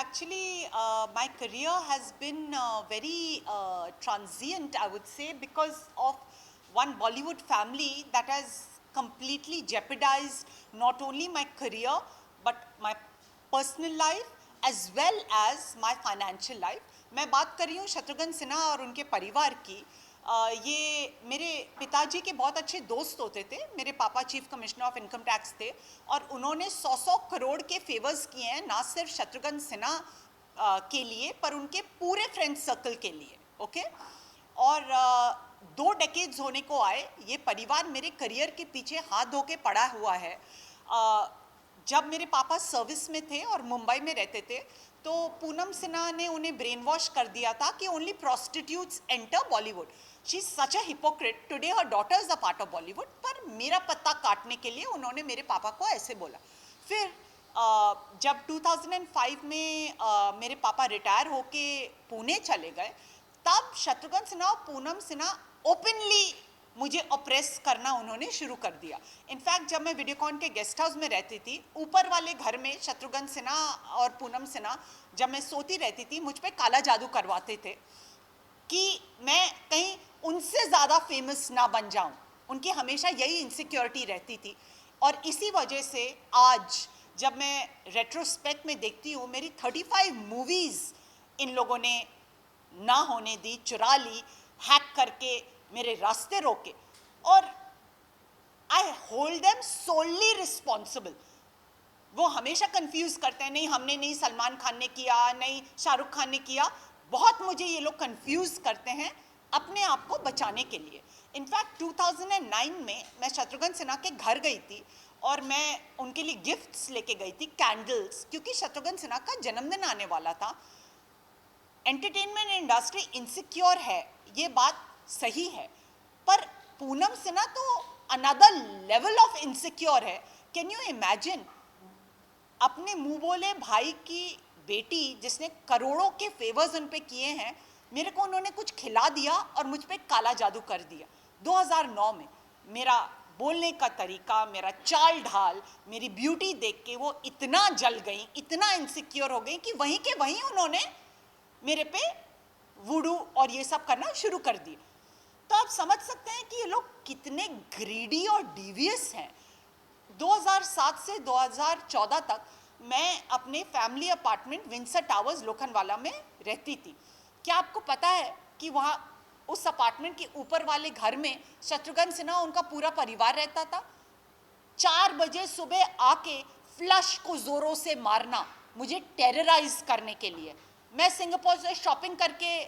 actually, my career has been very transient, I would say, because of one Bollywood family that has completely jeopardized not only my career, but my personal life as well as my financial life. मैं बात कर रही हूँ शत्रुघ्न सिन्हा और उनके परिवार की। ये मेरे पिताजी के बहुत अच्छे दोस्त होते थे। मेरे पापा chief commissioner of income tax थे और उन्होंने 100 करोड़ के फेवर्स किए हैं, ना सिर्फ शत्रुघ्न सिन्हा के लिए पर उनके पूरे फ्रेंड सर्कल के लिए। ओके, और 2 डेकेड्स होने को आए। ये परिवार मेरे करियर के पीछे हाथ धो के पड़ा हुआ है। जब मेरे पापा सर्विस में थे और मुंबई में रहते थे तो पूनम सिन्हा ने उन्हें ब्रेन वॉश कर दिया था कि only prostitutes enter Bollywood. She is such a hypocrite, today her daughter is a part of Bollywood. पर मेरा पत्ता काटने के लिए उन्होंने मेरे पापा को ऐसे बोला। फिर जब 2005 में मेरे पापा रिटायर होके पुणे चले गए, तब शत्रुघ्न सिन्हा और पूनम सिन्हा ओपनली मुझे ऑप्रेस करना उन्होंने शुरू कर दिया। इनफैक्ट जब मैं वीडियोकॉन के गेस्ट हाउस में रहती थी, ऊपर वाले घर में शत्रुघ्न सिन्हा और पूनम सिन्हा जब मैं सोती रहती थी मुझ पे काला जादू करवाते थे कि मैं कहीं उनसे ज़्यादा फेमस ना बन जाऊं। उनकी हमेशा यही इनसिक्योरिटी रहती थी और इसी वजह से आज जब मैं रेट्रोस्पेक्ट में देखती हूँ, मेरी 35 मूवीज़ इन लोगों ने ना होने दी, चुरा ली, हैक करके मेरे रास्ते रोके, और I hold them solely responsible. वो हमेशा कंफ्यूज करते हैं, नहीं हमने नहीं, सलमान खान ने किया, नहीं शाहरुख खान ने किया। बहुत मुझे ये लोग कंफ्यूज करते हैं अपने आप को बचाने के लिए। इनफैक्ट 2009 में मैं शत्रुघ्न सिन्हा के घर गई थी और मैं उनके लिए गिफ्ट्स लेके गई थी, कैंडल्स, क्योंकि शत्रुघ्न सिन्हा का जन्मदिन आने वाला था। एंटरटेनमेंट इंडस्ट्री इनसिक्योर है, ये बात सही है, पर पूनम सिन्हा तो अनदर लेवल ऑफ इनसिक्योर है। कैन यू इमेजिन, अपने मुंह बोले भाई की बेटी जिसने करोड़ों के फेवर्स उन पे किए हैं, मेरे को उन्होंने कुछ खिला दिया और मुझ पे काला जादू कर दिया। 2009 में मेरा बोलने का तरीका, मेरा चाल ढाल, मेरी ब्यूटी देख के वो इतना जल गई, इतना इनसिक्योर हो गई कि वहीं के वहीं उन्होंने मेरे पे वुडू और ये सब करना शुरू कर दिए। तो आप समझ सकते हैं कि ये लोग कितने ग्रीडी और डिवियस हैं। 2007 से 2014 तक मैं अपने family apartment Windsor towers Lokhandwala में रहती थी। क्या आपको पता है कि वहाँ उस अपार्टमेंट के ऊपर वाले घर में शत्रुघ्न सिन्हा उनका पूरा परिवार रहता था। 4 बजे सुबह आके फ्लश को जोरों से मारना, मुझे टेरराइज करने के लिए। मैं सिंगापुर से शॉपिंग करके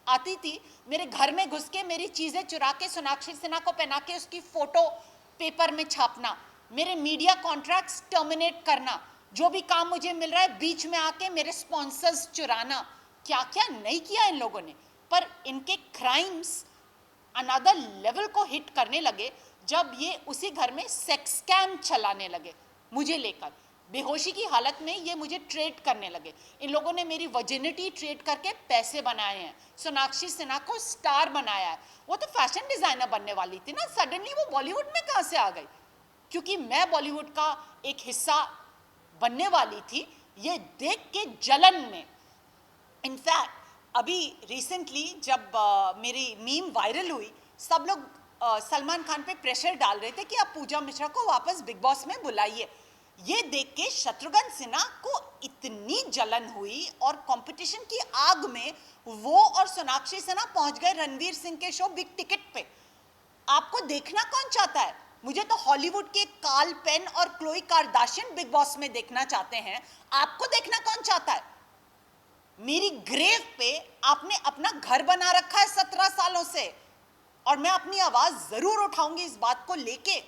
आती थी, मेरे घर में घुस के मेरी चीज़ें चुरा के सोनाक्षी सिन्हा को पहना के उसकी फ़ोटो पेपर में छापना, मेरे मीडिया कॉन्ट्रैक्ट्स टर्मिनेट करना, जो भी काम मुझे मिल रहा है बीच में आके मेरे स्पॉन्सर्स चुराना। क्या क्या नहीं किया इन लोगों ने। पर इनके क्राइम्स अनदर लेवल को हिट करने लगे जब ये उसी घर में सेक्स स्कैम चलाने लगे मुझे लेकर। बेहोशी की हालत में ये मुझे ट्रेड करने लगे। इन लोगों ने मेरी वर्जिनिटी ट्रेड करके पैसे बनाए हैं। सोनाक्षी सिन्हा को स्टार बनाया है। वो तो फैशन डिजाइनर बनने वाली थी ना, सडनली वो बॉलीवुड में कहाँ से आ गई? क्योंकि मैं बॉलीवुड का एक हिस्सा बनने वाली थी, ये देख के जलन में। इनफैक्ट अभी रिसेंटली जब मेरी मीम वायरल हुई, सब लोग सलमान खान पे प्रेशर डाल रहे थे कि आप पूजा मिश्रा को वापस बिग बॉस में बुलाइए। ये देख के शत्रुघ्न सिन्हा को इतनी जलन हुई और कंपटीशन की आग में वो और सोनाक्षी सिन्हा पहुंच गए रणवीर सिंह के शो बिग टिकट पे। आपको देखना कौन चाहता है? मुझे तो हॉलीवुड के कार्ल पेन और क्लोई कार्दाशियन बिग बॉस में देखना चाहते हैं। आपको देखना कौन चाहता है? मेरी ग्रेव पे आपने अपना घर बना रखा है 17 सालों से, और मैं अपनी आवाज जरूर उठाऊंगी इस बात को लेके।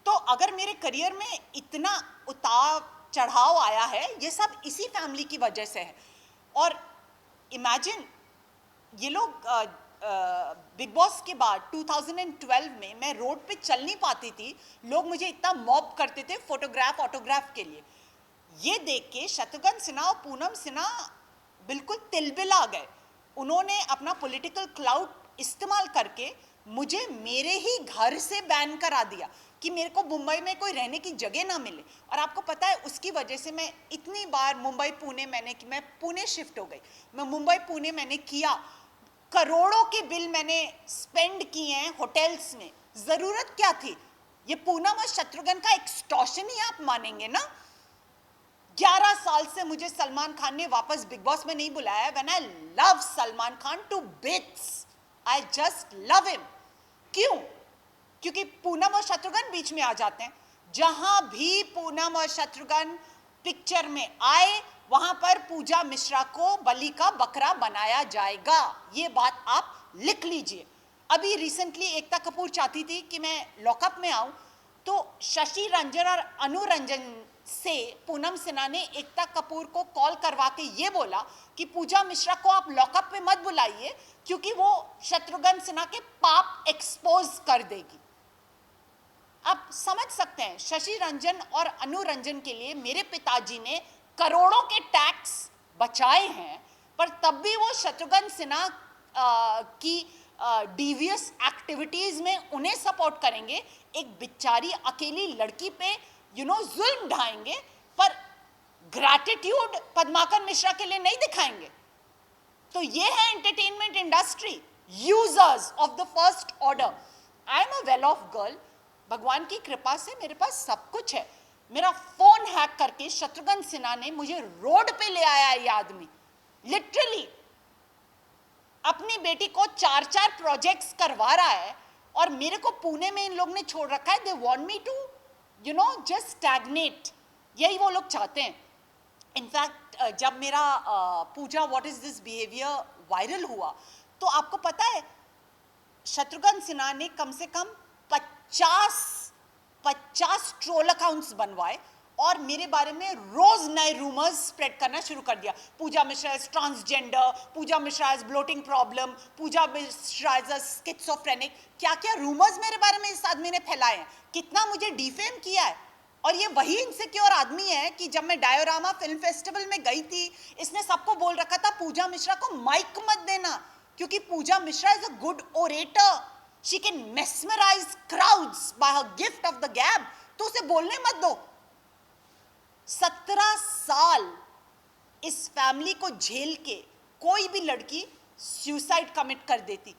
तो अगर मेरे करियर में इतना उतार चढ़ाव आया है, ये सब इसी फैमिली की वजह से है। और इमेजिन, ये लोग बिग बॉस के बाद 2012 में मैं रोड पे चल नहीं पाती थी, लोग मुझे इतना मॉब करते थे फोटोग्राफ ऑटोग्राफ के लिए। ये देख के शत्रुघ्न सिन्हा और पूनम सिन्हा बिल्कुल तिलबिला गए। उन्होंने अपना पॉलिटिकल क्लाउड इस्तेमाल करके मुझे मेरे ही घर से बैन करा दिया। कि मेरे को मुंबई में कोई रहने की जगह ना मिले। और आपको पता है उसकी वजह से मैं इतनी बार मुंबई पुणे मैं पुणे शिफ्ट हो गई, मैं मुंबई पुणे मैंने किया, करोड़ों के बिल मैंने स्पेंड किए हैं होटल्स में। जरूरत क्या थी? ये पूनम और शत्रुघ्न का एक्सटॉर्शन ही आप मानेंगे ना। 11 साल से मुझे सलमान खान ने वापस बिग बॉस में नहीं बुलाया। When I love Salman Khan to bits, I just love him. क्यों? क्योंकि पूनम और शत्रुघ्न बीच में आ जाते हैं। जहां भी पूनम और शत्रुघ्न पिक्चर में आए वहां पर पूजा मिश्रा को बलि का बकरा बनाया जाएगा। ये बात आप लिख लीजिए। अभी रिसेंटली एकता कपूर चाहती थी कि मैं लॉकअप में आऊं, तो शशि रंजन और अनु रंजन से पूनम सिन्हा ने एकता कपूर को कॉल करवा के ये बोला कि पूजा मिश्रा को आप लॉकअप में मत बुलाइए क्योंकि वो शत्रुघ्न सिन्हा के पाप एक्सपोज कर देगी। आप समझ सकते हैं, शशि रंजन और अनु रंजन के लिए मेरे पिताजी ने करोड़ों के टैक्स बचाए हैं, पर तब भी वो शत्रुघ्न सिन्हा की डिवियस एक्टिविटीज में उन्हें सपोर्ट करेंगे, एक बेचारी अकेली लड़की पे जुल्म ढाएंगे, पर ग्रैटिट्यूड पद्माकर मिश्रा के लिए नहीं दिखाएंगे। तो ये है entertainment industry, users of the first order. I am a well of girl, भगवान की कृपा से मेरे पास सब कुछ है। मेरा फोन हैक करके शत्रुघ्न सिन्हा ने मुझे रोड पे ले आया है ये आदमी, लिटरली अपनी बेटी को 4-4 प्रोजेक्ट्स करवा रहा है, और मेरे को पुणे में इन लोग ने छोड़ रखा है। They want me to just stagnate, यही वो लोग चाहते हैं। इनफैक्ट जब मेरा Pooja what is this behaviour viral हुआ, तो आपको पता है शत्रुघ्न सिन्हा ने कम से कम 50 ट्रोल अकाउंट्स बनवाए और मेरे बारे में रोज नए रूमर्स स्प्रेड करना शुरू कर दिया। Pooja Mishra is transgender, Pooja Mishra is bloating problem, Pooja Mishra is schizophrenic, क्या क्या रूमर्स मेरे बारे में इस आदमी ने फैलाए हैं, कितना मुझे डिफेम किया है। और ये वही इनसिक्योर आदमी है कि जब मैं डायोरामा फिल्म फेस्टिवल में गई थी, इसने सबको बोल रखा था पूजा मिश्रा को माइक मत देना क्योंकि Pooja Mishra is a good orator, she can mesmerise crowds by her gift of the gab, तो उसे बोलने मत दो। 17 साल इस फैमिली को झेल के कोई भी लड़की सुसाइड कमिट कर देती।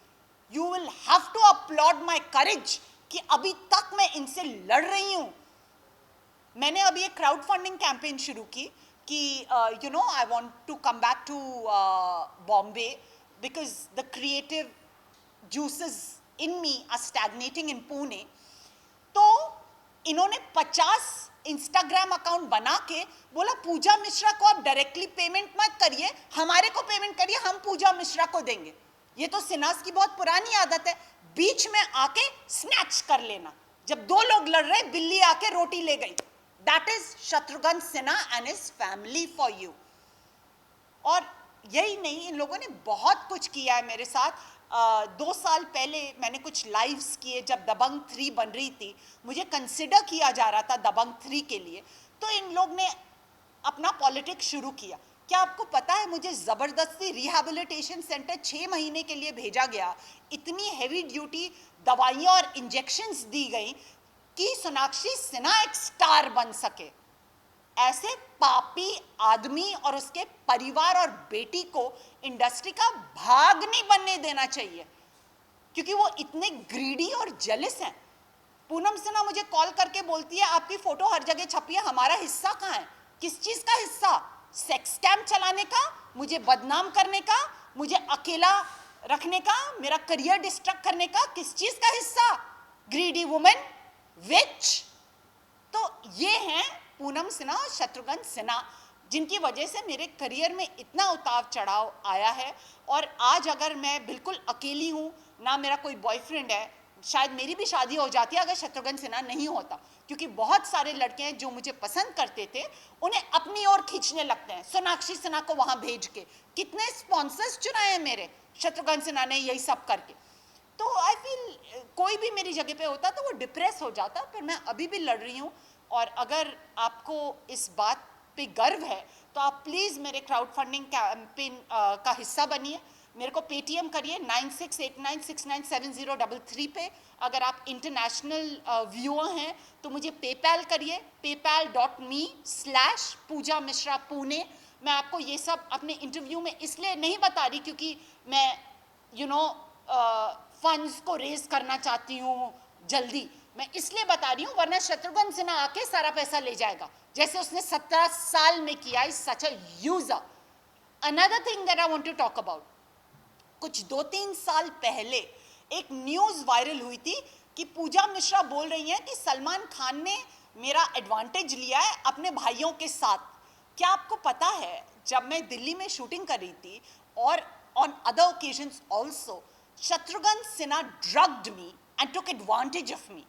You will have to applaud my courage कि अभी तक मैं इनसे लड़ रही हूं। मैंने अभी एक क्राउड फंडिंग कैंपेन शुरू की कि I want to come back to Bombay because the creative juices in me are stagnating in Pune. तो इन्होंने 50 इंस्टाग्राम अकाउंट बना के बोला पूजा मिश्रा को आप डायरेक्टली पेमेंट मत करिए, हमारे को पेमेंट करिए, हम पूजा मिश्रा को देंगे। ये तो सिन्हास की बहुत पुरानी आदत है, बीच में आके स्नैच कर लेना। जब दो लोग लड़ रहे, बिल्ली आके रोटी ले गई। That is Shatrughan Sinha and his family for you. और यही नहीं, इन लोगों ने बहुत कुछ किया है मेरे साथ। 2 साल पहले मैंने कुछ लाइव्स किए जब दबंग 3 बन रही थी, मुझे कंसिडर किया जा रहा था दबंग 3 के लिए, तो इन लोग ने अपना पॉलिटिक्स शुरू किया। क्या आपको पता है मुझे ज़बरदस्ती रिहैबिलिटेशन सेंटर 6 महीने के लिए भेजा गया, इतनी हैवी ड्यूटी दवाइयाँ और इंजेक्शंस दी गई कि सोनाक्षी सिन्हा एक स्टार बन सके। ऐसे पापी आदमी और उसके परिवार और बेटी को इंडस्ट्री का भाग नहीं बनने देना चाहिए क्योंकि वो इतने ग्रीडी और जेलस हैं। पूनम सिन्हा मुझे कॉल करके बोलती है आपकी फोटो हर जगह छपी है, हमारा हिस्सा कहाँ है? किस चीज का हिस्सा? सेक्स कैंप चलाने का, मुझे बदनाम करने का, मुझे अकेला रखने का, मेरा करियर डिस्ट्रक्ट करने का, किस चीज का हिस्सा? ग्रीडी वुमेन, विच। तो ये हैं पूनम सिन्हा और शत्रुघ्न सिन्हा, जिनकी वजह से मेरे करियर में इतना उतार चढ़ाव आया है। और आज अगर मैं बिल्कुल अकेली हूँ, ना मेरा कोई बॉयफ्रेंड है, शायद मेरी भी शादी हो जाती है अगर शत्रुघ्न सिन्हा नहीं होता, क्योंकि बहुत सारे लड़के हैं जो मुझे पसंद करते थे, उन्हें अपनी ओर खींचने लगते हैं सोनाक्षी सिन्हा को वहाँ भेज के। कितने स्पॉन्सर्स चुनाए हैं मेरे शत्रुघ्न सिन्हा ने यही सब करके। तो आई फील कोई भी मेरी जगह पे होता तो वो डिप्रेस हो जाता, पर मैं अभी भी लड़ रही हूँ। और अगर आपको इस बात पे गर्व है तो आप प्लीज़ मेरे क्राउड फंडिंग कैंपेन का हिस्सा बनिए। मेरे को पेटीएम करिए 9689697033 पे। अगर आप इंटरनेशनल व्यूअर हैं तो मुझे पेपैल करिए, paypal.me/पूजा मिश्रा पुणे। मैं आपको ये सब अपने इंटरव्यू में इसलिए नहीं बता रही क्योंकि मैं फंड्स को रेज करना चाहती हूँ जल्दी, मैं इसलिए बता रही हूँ, वरना शत्रुघ्न सिन्हा आके सारा पैसा ले जाएगा जैसे उसने 17 साल में किया। Is such a user. Another thing that I want to talk about, कुछ 2-3 साल पहले एक न्यूज वायरल हुई थी कि पूजा मिश्रा बोल रही हैं कि सलमान खान ने मेरा एडवांटेज लिया है अपने भाइयों के साथ। क्या आपको पता है, जब मैं दिल्ली में शूटिंग कर रही थी और on other occasions also, Shatrughan Sinha drugged me and took advantage of me.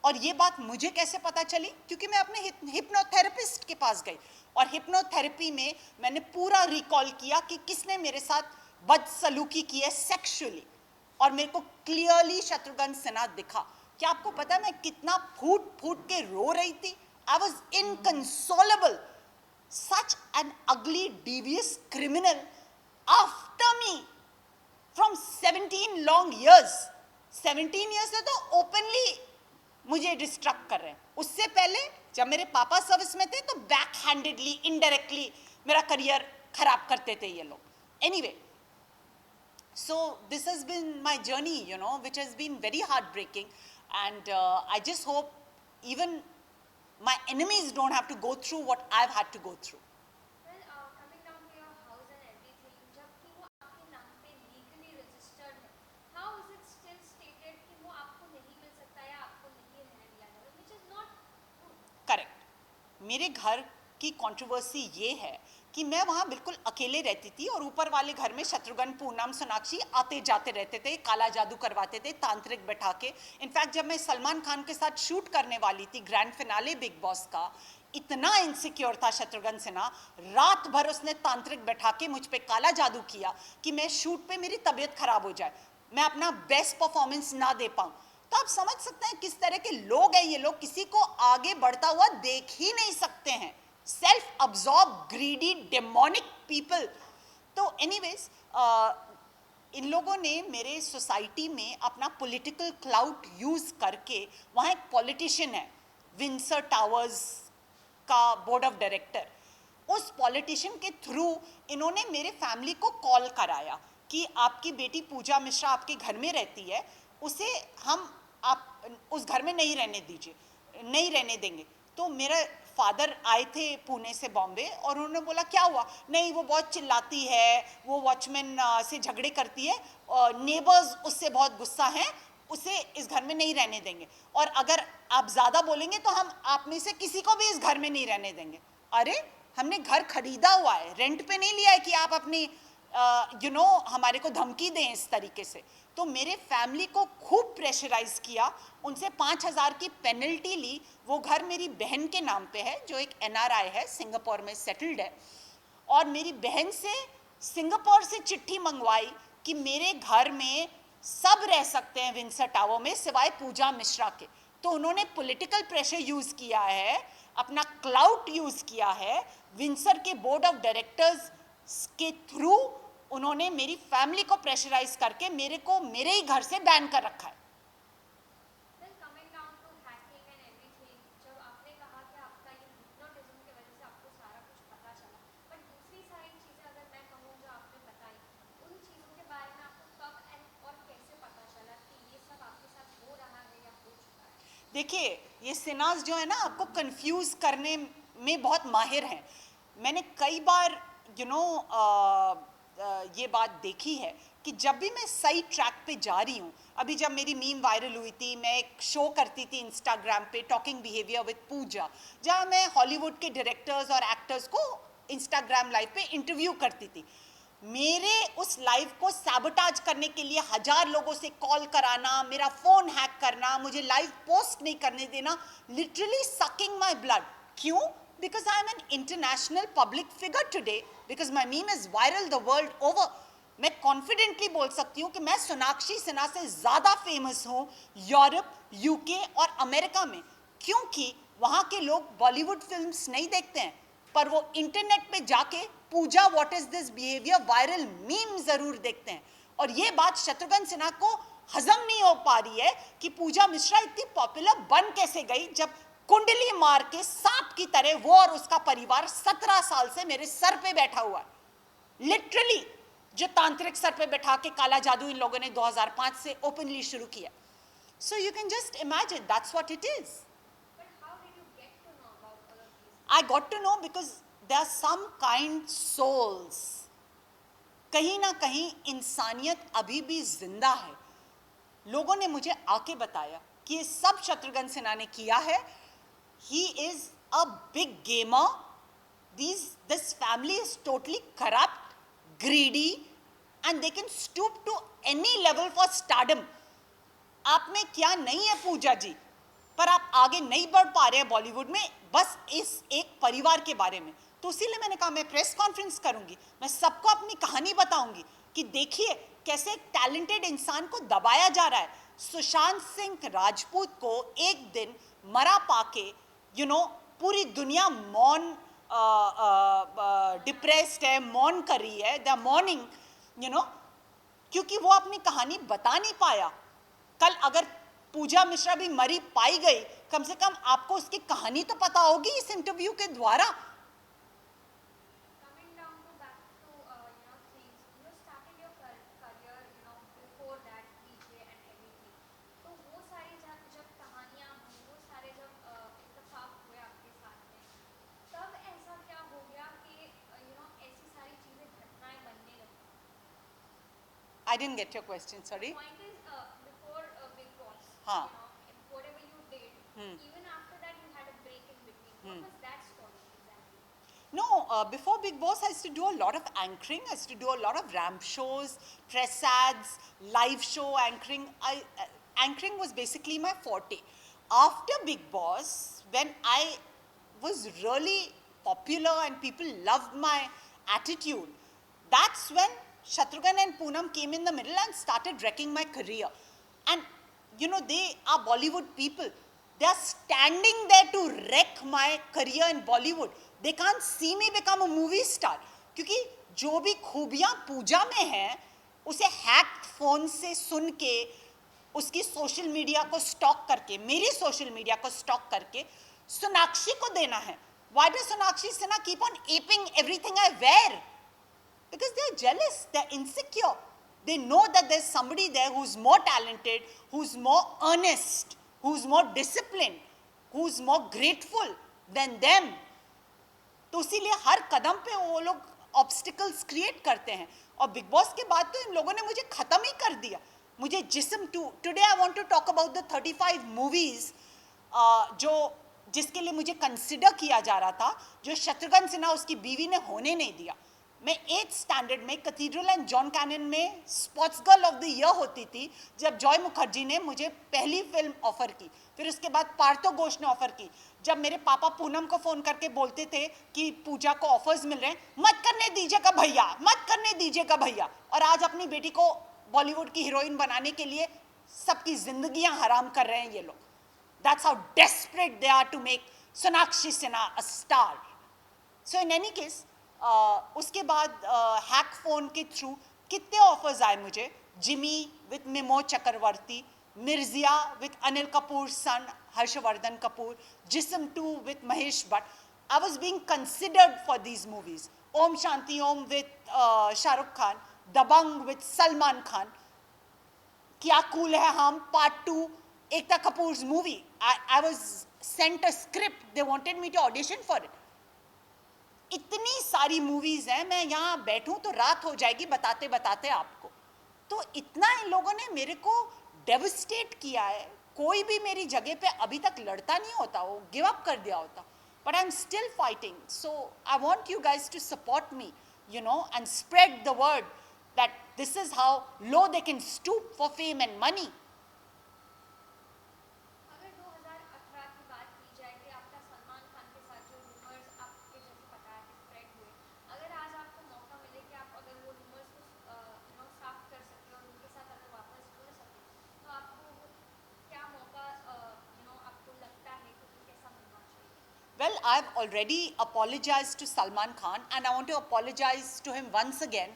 और ये बात मुझे कैसे पता चली? क्योंकि मैं अपने हिप्नोथेरेपिस्ट के पास गई और हिप्नोथेरेपी में मैंने पूरा रिकॉल किया कि किसने मेरे साथ बदसलूकी की है सेक्सुअली, और मेरे को क्लियरली शत्रुघ्न सिन्हा दिखा। क्या आपको पता है मैं कितना फूट फूट के रो रही थी? I was inconsolable. Such an ugly devious criminal after me from 17 long years. 17 years से तो ओपनली मुझे डिस्ट्रक्ट कर रहे हैं। उससे पहले जब मेरे पापा सर्विस में थे तो बैक हैंडेडली इनडायरेक्टली मेरा करियर खराब करते थे ये लोग। Anyway, so this has been my journey, which has been very heartbreaking, and I just hope even my enemies don't have to go through what I've had to go through. Well, coming down to your house and everything, जबकि वो आपके नाम पे legally registered है, how is it still stated कि वो आपको नहीं मिल सकता या आपको नहीं रहने दिया जाएगा, which is not good. Correct. मेरे घर की कंट्रोवर्सी ये है कि मैं वहाँ बिल्कुल अकेले रहती थी और ऊपर वाले घर में शत्रुघ्न, पूनम, सोनाक्षी आते जाते रहते थे, काला जादू करवाते थे तांत्रिक बैठा के। इनफैक्ट जब मैं सलमान खान के साथ शूट करने वाली थी ग्रैंड फिनाले बिग बॉस का, इतना इनसिक्योर था शत्रुघ्न सिन्हा, रात भर उसने तांत्रिक बैठा के मुझ पे काला जादू किया कि मैं शूट पे मेरी तबीयत खराब हो जाए, मैं अपना बेस्ट परफॉर्मेंस ना दे पाऊँ। तो आप समझ सकते हैं किस तरह के लोग हैं ये लोग, किसी को आगे बढ़ता हुआ देख ही नहीं सकते हैं। Self absorb, greedy, demonic people. तो एनीवेज, इन लोगों ने मेरे सोसाइटी में अपना पॉलिटिकल क्लाउट यूज करके, वहाँ एक पॉलिटिशियन है विंसर टावर्स का बोर्ड ऑफ डायरेक्टर, उस पॉलिटिशियन के थ्रू इन्होंने मेरे फैमिली को कॉल कराया कि आपकी बेटी पूजा मिश्रा आपके घर में रहती है, उसे हम आप उस घर में नहीं रहने दीजिए, नहीं रहने देंगे। तो मेरा फादर आए थे पुणे से बॉम्बे और उन्होंने बोला क्या हुआ? नहीं, वो बहुत चिल्लाती है, वो वॉचमैन से झगड़े करती है, नेबर्स उससे बहुत गुस्सा हैं, उसे इस घर में नहीं रहने देंगे, और अगर आप ज़्यादा बोलेंगे तो हम आप में से किसी को भी इस घर में नहीं रहने देंगे। अरे, हमने घर खरीदा हुआ है, रेंट पे नहीं लिया है कि आप अपनी हमारे को धमकी दें इस तरीके से। तो मेरे फैमिली को खूब प्रेशराइज किया, उनसे 5,000 की पेनल्टी ली। वो घर मेरी बहन के नाम पे है जो एक NRI है, सिंगापुर में सेटल्ड है, और मेरी बहन से सिंगापुर से चिट्ठी मंगवाई कि मेरे घर में सब रह सकते हैं विंसर टावर में सिवाय पूजा मिश्रा के। तो उन्होंने पॉलिटिकल प्रेशर यूज किया है, अपना क्लाउट यूज किया है, विंसर के बोर्ड ऑफ डायरेक्टर्स के थ्रू उन्होंने मेरी फैमिली को प्रेशराइज करके मेरे को मेरे ही घर से बैन कर रखा है। Well, coming down to hacking and everything, जब आपने कहा कि आपका ये hypnotism की वजह से आपको सारा कुछ पता चला, but दूसरी सारी चीज़ें अगर मैं कहूँ जो आपने बताई, उन चीज़ों के बारे में आपको कब और कैसे पता चला कि ये सब आपके साथ हो रहा है या हो चुका है? देखिए, ये सिन्हास जो है ना, आपको कंफ्यूज करने में बहुत माहिर हैं। मैंने कई बार ये बात देखी है कि जब भी मैं सही ट्रैक पे जा रही हूँ, अभी जब मेरी मीम वायरल हुई थी, मैं एक शो करती थी इंस्टाग्राम पे, टॉकिंग बिहेवियर विद पूजा, जहाँ मैं हॉलीवुड के डायरेक्टर्स और एक्टर्स को इंस्टाग्राम लाइव पे इंटरव्यू करती थी। मेरे उस लाइव को सैबोटाज करने के लिए 1000 लोगों से कॉल कराना, मेरा फ़ोन हैक करना, मुझे लाइव पोस्ट नहीं करने देना, लिटरली सकिंग माई ब्लड। क्यों? Because I am an international public figure today, because my meme is viral the world over. मैं कॉन्फिडेंटली बोल सकती हूँ कि मैं सोनाक्षी सिन्हा से ज़्यादा फेमस हूँ यूरोप, UK और अमेरिका में, क्योंकि वहाँ के लोग बॉलीवुड फिल्म्स नहीं देखते हैं, पर वो इंटरनेट पे जाके Pooja what is this behaviour viral meme जरूर देखते हैं। और ये बात शत्रुघ्न सिन्हा को हजम नहीं हो पा रही है कि पूजा मिश्रा इतनी पॉपुलर बन कैसे गई, जब कुंडली मार के सांप की तरह वो और उसका परिवार 17 साल से मेरे सर पे बैठा हुआ है, लिटरली। जो तांत्रिक सर पे बैठा के काला जादू इन लोगों ने 2005 से ओपनली शुरू किया। So you can just imagine that's what it is. But how did you get to know about all of these? I got to know because there are some kind souls. कहीं ना कहीं इंसानियत अभी भी जिंदा है। लोगों ने मुझे आके बताया कि ये सब शत्रुघ्न सिन्हा ने किया है। He is a big gamer. This family is totally corrupt, greedy, and they can stoop to any level for stardom. आप में क्या नहीं है पूजा जी, पर आप आगे नहीं बढ़ पा रहे हैं बॉलीवुड में बस इस एक परिवार के बारे में। तो इसीलिए मैंने कहा मैं प्रेस कॉन्फ्रेंस करूंगी, मैं सबको अपनी कहानी बताऊंगी कि देखिए कैसे एक टैलेंटेड इंसान को दबाया जा रहा है। सुशांत सिंह राजपूत को एक दिन मरा पाके पूरी दुनिया मौन डिप्रेस्ड है, मौन कर रही है, दे आर मॉर्निंग क्योंकि वो अपनी कहानी बता नहीं पाया। कल अगर पूजा मिश्रा भी मरी पाई गई, कम से कम आपको उसकी कहानी तो पता होगी इस इंटरव्यू के द्वारा। Coming down to back to things, you started your career before that DJ and everything. तो वो सारी जब कहानियाँ हुई, वो सारे जब इत्तेफाक हुए आपके साथ में, तब ऐसा क्या हो गया कि ऐसी सारी चीज़ें घटनाएं बनने लगी? I didn't get your question, sorry. Point is, before Big Boss, हाँ. whatever you did, even after that you had a break in between. What was that story exactly? No, before Big Boss, I used to do a lot of anchoring. I used to do a lot of ramp shows, press ads, live show anchoring. Anchoring was basically my forte. After Big Boss, when I was really popular and people loved my attitude, that's when Shatrughan and Poonam came in the middle and started wrecking my career. And they are Bollywood people. They are standing there to wreck my career in Bollywood. They can't see me become a movie star. क्योंकि जो भी खूबियां पूजा में हैं, उसे hack phone से सुन के, उसकी सोशल मीडिया को स्टॉक करके, मेरी सोशल मीडिया को स्टॉक करके सोनाक्षी को देना है। Why does Sonakshi Sinha keep on aping everything I wear? Because they're jealous, they're insecure. They know that there's somebody there who's more talented, who's more earnest, who's more disciplined, who's more grateful than them. तो इसीलिए हर कदम पे वो लोग obstacles create करते हैं। और big boss के बाद तो इन लोगों ने मुझे खत्म ही कर दिया। मुझे Jism today I want to talk about the 35 movies जिसके लिए मुझे कंसिडर किया जा रहा था, जो शत्रुघ्न सिन्हा उसकी बीवी ने होने नहीं दिया। मैं 8th स्टैंडर्ड में कैथीड्रल एंड जॉन कैनन में sports girl of the year होती थी, जब जॉय मुखर्जी ने मुझे पहली फिल्म ऑफर की। फिर उसके बाद पार्थो घोष ने ऑफर की। जब मेरे पापा पूनम को फ़ोन करके बोलते थे कि पूजा को ऑफर्स मिल रहे हैं, मत करने दीजिएगा भैया, मत करने दीजिएगा भैया। और आज अपनी बेटी को बॉलीवुड की हीरोइन बनाने के लिए सबकी जिंदगियां हराम कर रहे हैं ये लोग। That's how desperate they are to make Sonakshi Sinha a star. So in any case उसके बाद हैक फोन के थ्रू कितने ऑफर्स आए मुझे। Jimmy with Mimoh Chakraborty, Mirzya with Anil Kapoor son Harshvardhan Kapoor, Jism 2 with Mahesh Bhatt. I was being considered for these movies. Om Shanti Om with Shah Rukh Khan, Dabangg with Salman Khan, Kya Kool Hai Hum part 2, Ekta Kapoors movie. I was sent a script, they wanted me to audition for it. इतनी सारी movies हैं, मैं यहाँ बैठूं तो रात हो जाएगी बताते बताते आपको। तो इतना इन लोगों ने मेरे को डेविस्टेट किया है। कोई भी मेरी जगह पे अभी तक लड़ता नहीं होता, वो गिव अप कर दिया होता। But I am still fighting. So I want you guys to support me, and spread the word that this is how low they can stoop for fame and money. अगर 2018 की बात की जाए कि आपका सलमान खान के साथ जो रूमर्स आपके जैसे बताया कि स्प्रेड हुए, अगर आज आपको मौका मिले कि आप अगर वो रूमर्स को साफ कर सके और उनके साथ अगर वापस जुड़ सके, तो आपको क्या मौका आपको लगता है कि कैसा मिलना चाहिए? Well, I've already apologized to Salman Khan, and I want to apologize to him once again.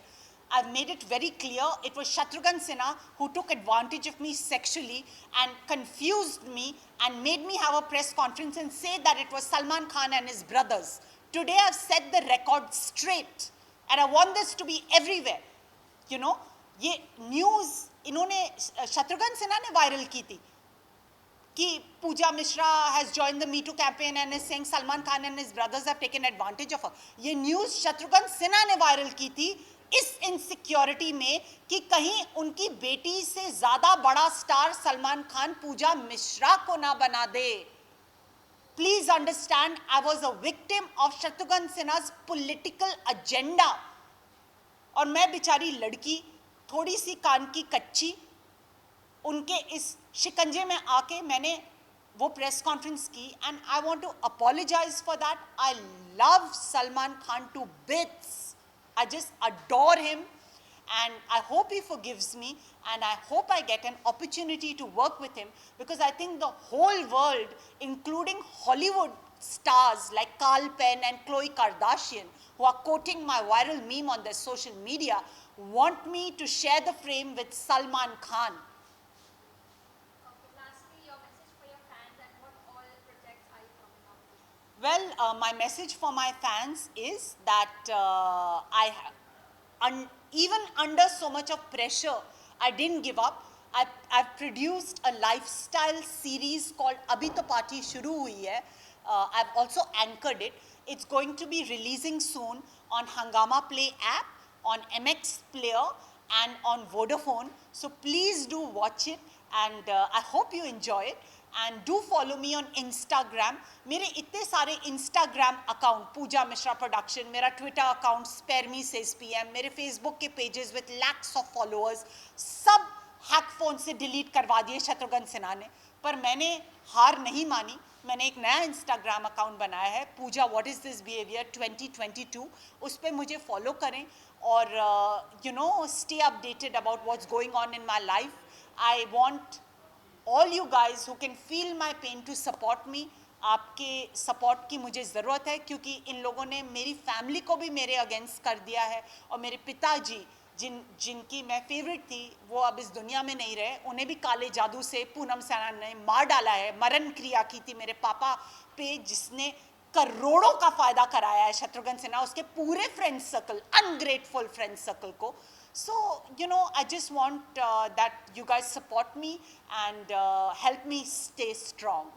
I've made it very clear it was Shatrughan Sinha who took advantage of me sexually and confused me and made me have a press conference and say that it was Salman Khan and his brothers. Today I've set the record straight, and I want this to be everywhere. You know, ये news इन्होंने शत्रुघ्न सिन्हा ने viral की थी कि Pooja Mishra has joined the Me Too campaign and is saying Salman Khan and his brothers have taken advantage of her. ये news Shatrughan Sinha ने viral की थी इस इनसिक्योरिटी में कि कहीं उनकी बेटी से ज़्यादा बड़ा स्टार सलमान खान पूजा मिश्रा को ना बना दे. Please understand, I was a victim of Shatrughan Sinha's political agenda. और मैं बेचारी लड़की थोड़ी सी कान की कच्ची उनके इस शिकंजे में आके मैंने वो प्रेस कॉन्फ्रेंस की and I want to apologize for that. I love Salman Khan to bits. I just adore him and I hope he forgives me, and I hope I get an opportunity to work with him, because I think the whole world, including Hollywood stars like Carl Penn and Khloe Kardashian, who are quoting my viral meme on their social media, want me to share the frame with Salman Khan. Okay, lastly, your message for your fans and what all projects are you coming out with? Well, my message for my fans is that even under so much of pressure, I didn't give up. I've produced a lifestyle series called Abhi To Party Shuru Hui Hai. I've also anchored it. It's going to be releasing soon on Hungama Play app, on MX Player, and on Vodafone. So please do watch it, and I hope you enjoy it. And do follow me on Instagram. मेरे इतने सारे Instagram account, Pooja Mishra Production, मेरा Twitter account, Spare Me Says PM, मेरे Facebook के pages with lakhs of followers, सब hack phone से delete करवा दिए शत्रुघ्न सिन्हा ने. पर मैंने हार नहीं मानी. मैंने एक नया Instagram account बनाया है, Pooja What Is This Behavior 2022. उस पर मुझे follow करें और stay updated about what's going on in my life. I want all you guys who can feel my pain to support me. आपके सपोर्ट की मुझे ज़रूरत है, क्योंकि इन लोगों ने मेरी फैमिली को भी मेरे अगेंस्ट कर दिया है, और मेरे पिताजी जिनकी मैं फेवरेट थी वो अब इस दुनिया में नहीं रहे. उन्हें भी काले जादू से पूनम सेना ने मार डाला है. मरण क्रिया की थी मेरे पापा पे, जिसने करोड़ों का फायदा कराया है शत्रुघ्न सिन्हा, उसके पूरे friend circle, ungrateful friend circle को. So, I just want that you guys support me and help me stay strong.